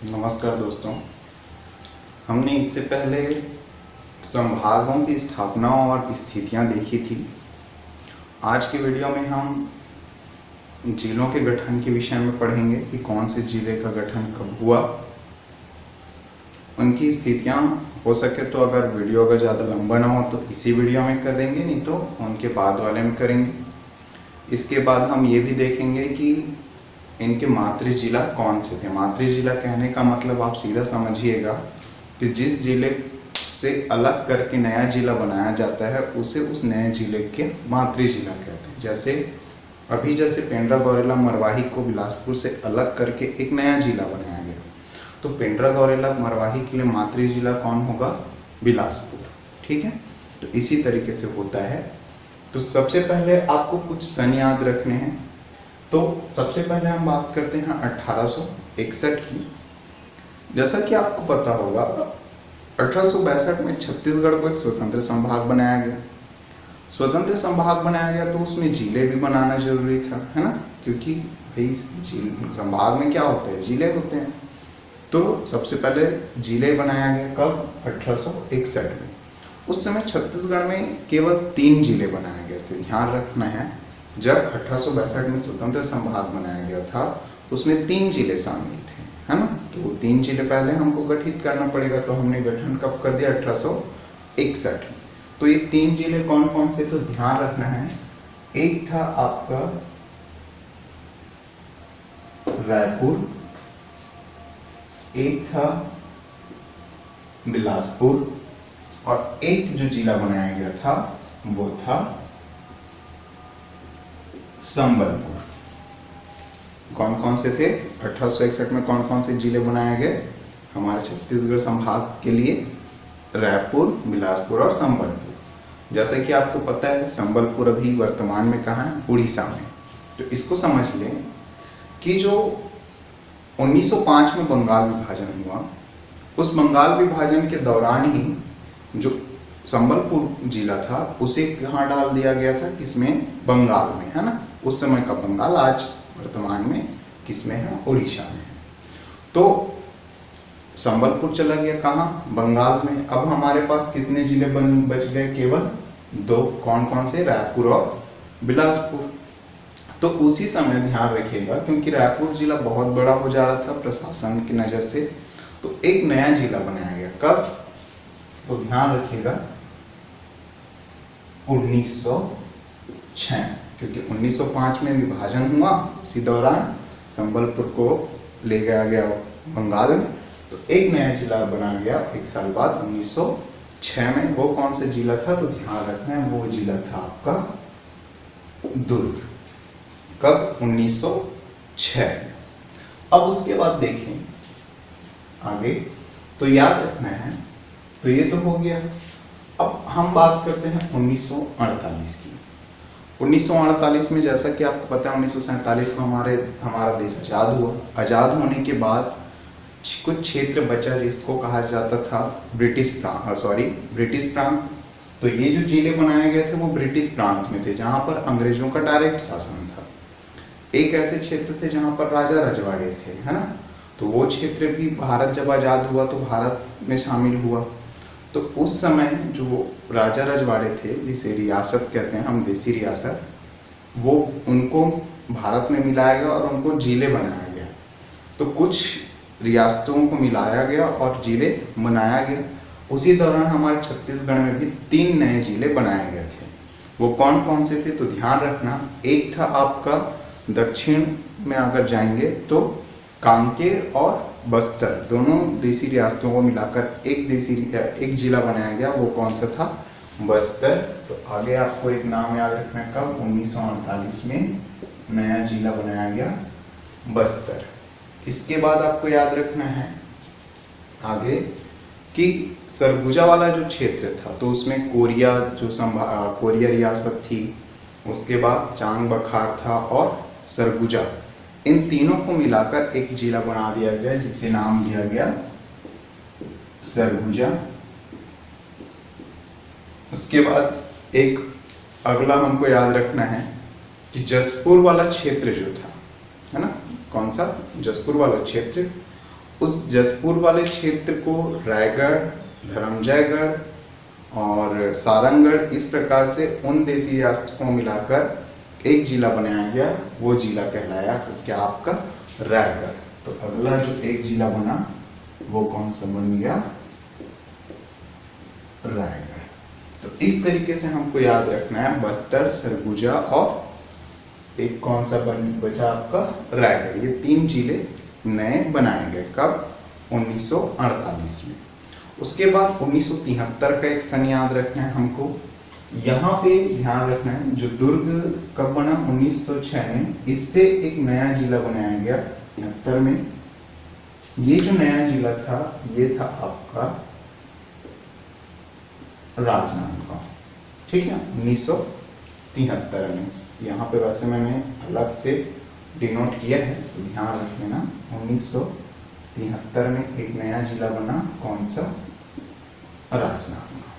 नमस्कार दोस्तों। हमने इससे पहले संभागों की स्थापना और स्थितियां देखी थी। आज की वीडियो में हम जिलों के गठन के विषय में पढ़ेंगे कि कौन से जिले का गठन कब हुआ, उनकी स्थितियां। हो सके तो अगर वीडियो अगर ज़्यादा लंबा ना हो तो इसी वीडियो में कर देंगे, नहीं तो उनके बाद वाले में करेंगे। इसके बाद हम ये भी देखेंगे कि इनके मातृ जिला कौन से थे। मातृ जिला कहने का मतलब आप सीधा समझिएगा कि जिस जिले से अलग करके नया जिला बनाया जाता है उसे उस नए जिले के मातृ जिला कहते हैं। जैसे पेंड्रा गौरेला मरवाही को बिलासपुर से अलग करके एक नया जिला बनाया गया, तो पेंड्रा गौरेला मरवाही के लिए मातृ जिला कौन होगा? बिलासपुर। ठीक है, तो इसी तरीके से होता है। तो सबसे पहले आपको कुछ सन याद रखने हैं। तो सबसे पहले हम बात करते हैं 1861 की। जैसा कि आपको पता होगा 1862 में छत्तीसगढ़ को एक स्वतंत्र संभाग बनाया गया। स्वतंत्र संभाग बनाया गया तो उसमें जिले भी बनाना जरूरी था, है ना, क्योंकि भाई संभाग में क्या होता है, जिले होते हैं। तो सबसे पहले जिले बनाया गया कब? 1861 में। उस समय छत्तीसगढ़ में केवल 3 जिले बनाए गए थे। ध्यान रखना है, जब 1862 में स्वतंत्र संभाग बनाया गया था तो उसमें 3 जिले शामिल थे, है ना। तो 3 जिले पहले हमको गठित करना पड़ेगा, तो हमने गठन कब कर दिया? 1861 में। तो ये 3 जिले कौन कौन से? तो ध्यान रखना है, एक था आपका रायपुर, एक था बिलासपुर, और एक जो जिला बनाया गया था वो था संबलपुर। कौन कौन से थे? 1861 में कौन कौन से जिले बनाए गए हमारे छत्तीसगढ़ संभाग के लिए? रायपुर, बिलासपुर और संबलपुर। जैसे कि आपको पता है संबलपुर अभी वर्तमान में कहाँ है? उड़ीसा में। तो इसको समझ लें कि जो 1905 में बंगाल विभाजन हुआ, उस बंगाल विभाजन के दौरान ही जो संबलपुर जिला था उसे कहाँ डाल दिया गया था? किसमें? बंगाल में, है ना। उस समय का बंगाल आज वर्तमान में किसमें है? उड़ीसा में है। तो संबलपुर चला गया कहाँ? बंगाल में। अब हमारे पास कितने जिले बच गए? केवल 2। कौन कौन से? रायपुर और बिलासपुर। तो उसी समय ध्यान रखिएगा, क्योंकि रायपुर जिला बहुत बड़ा हो जा रहा था प्रशासन की नज़र से, तो एक नया जिला बनाया गया। कब? तो ध्यान रखिएगा 1906, क्योंकि 1905 में विभाजन हुआ, उसी दौरान संबलपुर को ले गया बंगाल में, तो एक नया जिला बना गया 1 साल बाद 1906 में। वो कौन सा जिला था? तो ध्यान रखना है, वो जिला था आपका दुर्ग। कब? 1906। अब उसके बाद देखें आगे, तो याद रखना है। तो ये तो हो गया। अब हम बात करते हैं 1948 की। 1948 में जैसा कि आपको पता है 1947 में हमारा देश आज़ाद हुआ। आज़ाद होने के बाद कुछ क्षेत्र बचा जिसको कहा जाता था ब्रिटिश प्रांत। तो ये जो जिले बनाए गए थे वो ब्रिटिश प्रांत में थे, जहाँ पर अंग्रेजों का डायरेक्ट शासन था। एक ऐसे क्षेत्र थे जहाँ पर राजा रजवाड़े थे, है ना। तो वो क्षेत्र भी भारत जब आज़ाद हुआ तो भारत में शामिल हुआ। तो उस समय जो राजा रजवाड़े थे, जिसे रियासत कहते हैं हम, देसी रियासत, वो उनको भारत में मिलाया गया और उनको जिले बनाया गया। तो कुछ रियासतों को मिलाया गया और जिले बनाया गया। उसी दौरान हमारे छत्तीसगढ़ में भी 3 नए जिले बनाए गए थे। वो कौन कौन से थे? तो ध्यान रखना, एक था आपका दक्षिण में अगर जाएंगे तो कांकेर और बस्तर, दोनों देसी रियासतों को मिलाकर एक जिला बनाया गया। वो कौन सा था? बस्तर। तो आगे आपको एक नाम याद रखना है, कब? 1948 में नया जिला बनाया गया बस्तर। इसके बाद आपको याद रखना है आगे कि सरगुजा वाला जो क्षेत्र था, तो उसमें कोरिया रियासत थी, उसके बाद चांग बखार था और सरगुजा, इन तीनों को मिलाकर एक जिला बना दिया गया जिसे नाम दिया गया सरगुजा। उसके बाद एक अगला हमको याद रखना है कि जसपुर वाला क्षेत्र जो था, है ना, कौन सा? जसपुर वाला क्षेत्र, उस जसपुर वाले क्षेत्र को रायगढ़, धर्मजयगढ़ और सारंगगढ़ इस प्रकार से उन देशी रियासतों को मिलाकर एक जिला बनाया गया, वो जिला कहलाया क्या आपका रायगढ़। तो अगला जो एक जिला बना वो कौन सा बन गया, रायगढ़। तो इस तरीके से हमको याद रखना है बस्तर, सरगुजा और एक कौन सा बचा आपका रायगढ़। ये 3 जिले नए बनाए गए कब, 1948 में। उसके बाद 1973 का एक सन याद रखना है हमको। यहाँ पे ध्यान रखना है जो दुर्ग कब बना, 1906 में। इससे एक नया जिला बनाया गया 73 में। ये जो नया जिला था ये था आपका राजनांदगांव, ठीक है, 1973 में। यहाँ पे वैसे मैंने अलग से डिनोट किया है तो ध्यान रख लेना। 1973 में एक नया जिला बना, कौन सा, राजनांदगांव,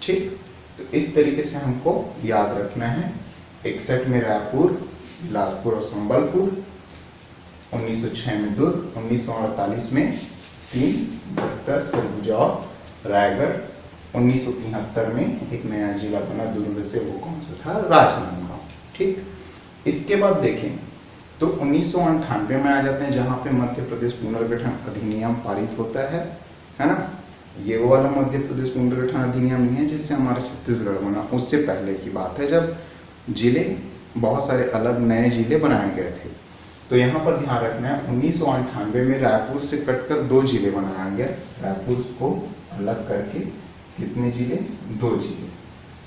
ठीक। तो इस तरीके से हमको याद रखना है। 61 में रायपुर, बिलासपुर और संबलपुर, 1906 में दुर्ग, 1948 में 3 बस्तर, सरगुजा और रायगढ़, 1973 में एक नया जिला बना दुर्ग से, वो कौन सा था, राजनांदगांव, ठीक। इसके बाद देखें तो 1998 में आ जाते हैं जहाँ पे मध्य प्रदेश पुनर्गठन अधिनियम पारित होता है ना। ये वो वाला मध्य प्रदेश पुनर्गठन अधिनियम नहीं है जिससे हमारा छत्तीसगढ़ बना, उससे पहले की बात है जब जिले बहुत सारे अलग नए जिले बनाए गए थे। तो यहाँ पर ध्यान रखना है 1998 में रायपुर से कटकर 2 जिले बनाया गया। रायपुर को अलग करके कितने जिले, 2 जिले।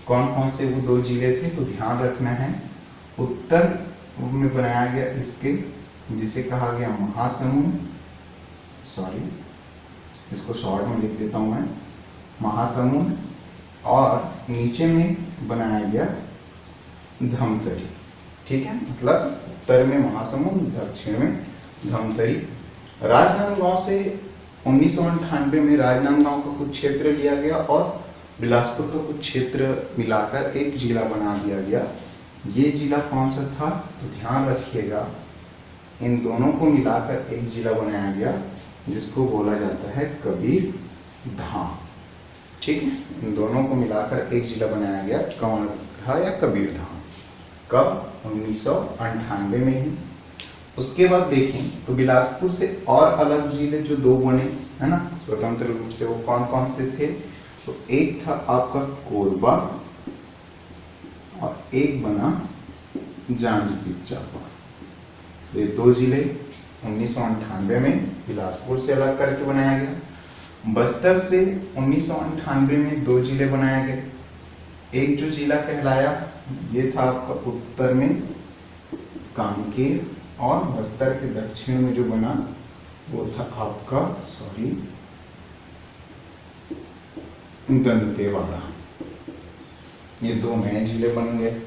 कौन कौन से वो 2 जिले थे, तो ध्यान रखना है उत्तर में बनाया गया इसके, जिसे कहा गया महासमुंद, सॉरी इसको शॉर्ट में लिख देता हूं मैं, महासमुंद, और नीचे में बनाया गया धमतरी, ठीक है, मतलब उत्तर में महासमुंद, दक्षिण में धमतरी। राजनांदगांव से 1998 में राजनांदगांव का कुछ क्षेत्र लिया गया और बिलासपुर का कुछ क्षेत्र मिलाकर एक जिला बना दिया गया। ये जिला कौन सा था, तो ध्यान रखिएगा इन दोनों को मिलाकर एक जिला बनाया गया जिसको बोला जाता है कबीर धाम, ठीक है। इन दोनों को मिलाकर एक जिला बनाया गया, कौन था, या कबीर धाम, कब, 1998 में ही। उसके बाद देखें तो बिलासपुर से और अलग जिले जो 2 बने है ना स्वतंत्र रूप से, वो कौन कौन से थे, तो एक था आपका कोरबा और एक बना जांजगीर चांपा। ये 2 जिले 1998 में बिलासपुर से अलग करके बनाया गया। बस्तर से 1998 में 2 जिले बनाए गए। एक जो जिला कहलाया ये था आपका उत्तर में कांकेर, और बस्तर के दक्षिण में जो बना वो था आपका, सॉरी, दंतेवाड़ा। ये 2 नए जिले बन गए।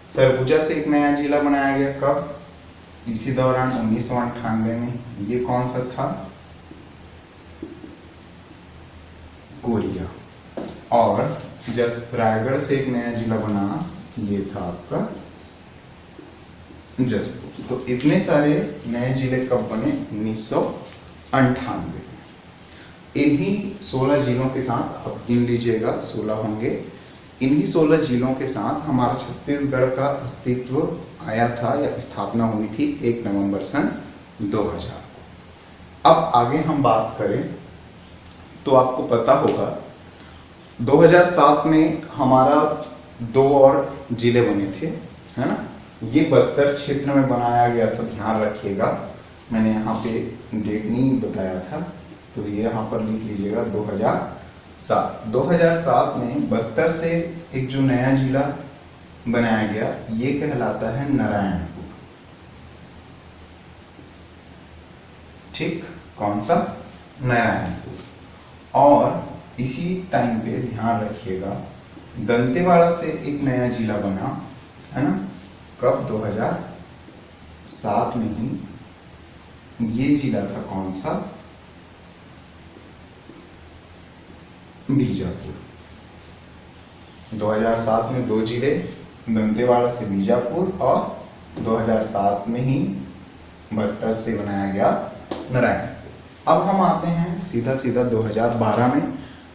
सरगुजा से एक नया जिला बनाया गया, कब, इसी दौरान 1998 में। ये कौन सा था, कोरिया। और रायगढ़ से एक नया जिला बना, ये था आपका जसपुर। तो इतने सारे नए जिले कब बने, 1998 में। इन्हीं 16 जिलों के साथ आप गिन लीजिएगा, 16 होंगे। इन्हीं 16 जिलों के साथ हमारा छत्तीसगढ़ का अस्तित्व आया था या स्थापना हुई थी 1 नवंबर सन 2000 को। अब आगे हम बात करें तो आपको पता होगा 2007 में हमारा 2 और जिले बने थे, है ना। ये बस्तर क्षेत्र में बनाया गया था, ध्यान रखिएगा, मैंने यहाँ पे डेट नहीं बताया था तो ये यहाँ पर लिख लीजिएगा 2007 में बस्तर से एक जो नया जिला बनाया गया ये कहलाता है नारायणपुर, ठीक, कौन सा, नारायणपुर। और इसी टाइम पे ध्यान रखिएगा दंतेवाड़ा से एक नया जिला बना, है ना, कब, 2007 में ही। ये जिला था कौन सा, बीजापुर। 2007 में 2 जिले, दंतेवाड़ा से बीजापुर, और 2007 में ही बस्तर से बनाया गया नारायणपुर। अब हम आते हैं सीधा 2012 में।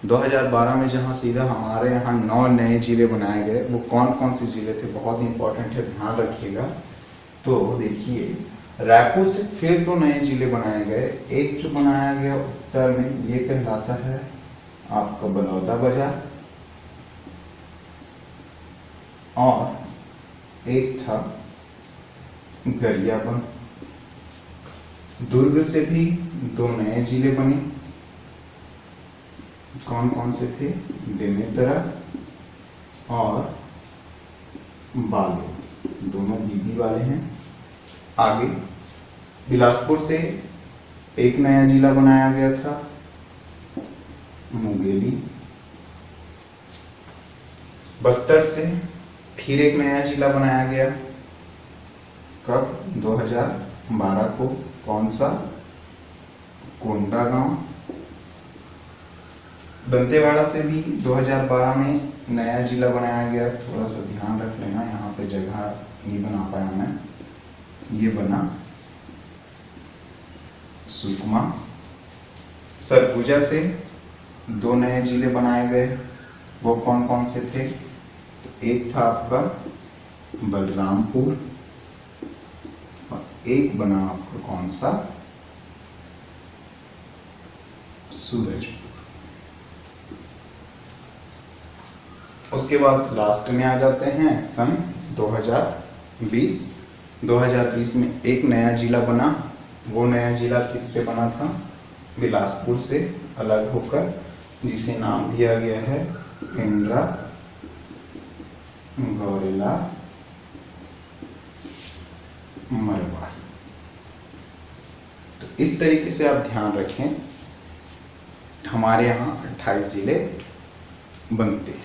2012 में जहाँ सीधा हमारे यहाँ 9 नए ज़िले बनाए गए। वो कौन कौन से ज़िले थे, बहुत इंपॉर्टेंट है, ध्यान रखिएगा। तो देखिए, रायपुर से फिर 2 नए ज़िले बनाए गए। एक जो बनाया गया उत्तर में, ये कहलाता है आपका बलौदा बाजार, और एक था गरियाबंद। दुर्ग से भी 2 नए जिले बने। कौन कौन से थे? बेमेतरा और बालोद, दोनों बीबी वाले हैं। आगे बिलासपुर से एक नया जिला बनाया गया था, मुंगेली। बस्तर से फिर एक नया जिला बनाया गया, कब? 2012 को। कौन सा? कोंडागांव। दंतेवाड़ा से भी 2012 में नया जिला बनाया गया। थोड़ा सा ध्यान रख लेना, यहाँ पे जगह नहीं बना पाया मैं। ये बना सुकमा। सरगुजा से 2 नए जिले बनाए गए। वो कौन कौन से थे? तो एक था आपका बलरामपुर, और एक बना आपका कौन सा? सूरजपुर। उसके बाद लास्ट में आ जाते हैं सन 2020। 2020 में एक नया जिला बना। वो नया जिला किससे बना था? बिलासपुर से अलग होकर, जिसे नाम दिया गया है पिंडरा गौरेला मरवा। तो इस तरीके से आप ध्यान रखें, हमारे यहाँ 28 जिले बनते हैं।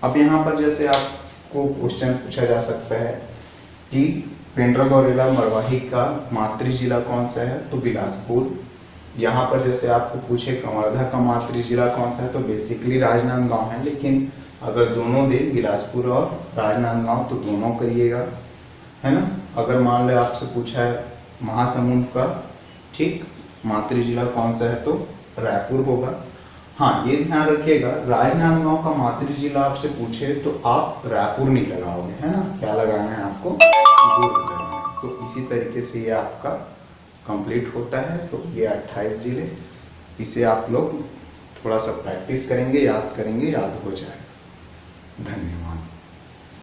अब यहाँ पर जैसे आपको क्वेश्चन पूछा जा सकता है कि पिंडरा गौरेला मरवाही का मातृ जिला कौन सा है? तो बिलासपुर। यहाँ पर जैसे आपको पूछे कवर्धा का मातृ जिला कौन सा है? तो बेसिकली राजनांदगांव है, लेकिन अगर दोनों दे, बिलासपुर और राजनांदगांव, तो दोनों करिएगा, है ना। अगर मान लो आपसे पूछा है महासमुंद का, ठीक, मातृ जिला कौन सा है? तो रायपुर होगा। हाँ, ये ध्यान रखिएगा, राजनांदगांव का मातृ जिला आपसे पूछे तो आप रायपुर नहीं लगाओगे, है ना। क्या लगाना है आपको? दुर्ग लगाना है। तो इसी तरीके से ये आपका कंप्लीट होता है। तो ये 28 जिले, इसे आप लोग थोड़ा सा प्रैक्टिस करेंगे, याद करेंगे, याद हो जाएगा। धन्यवाद।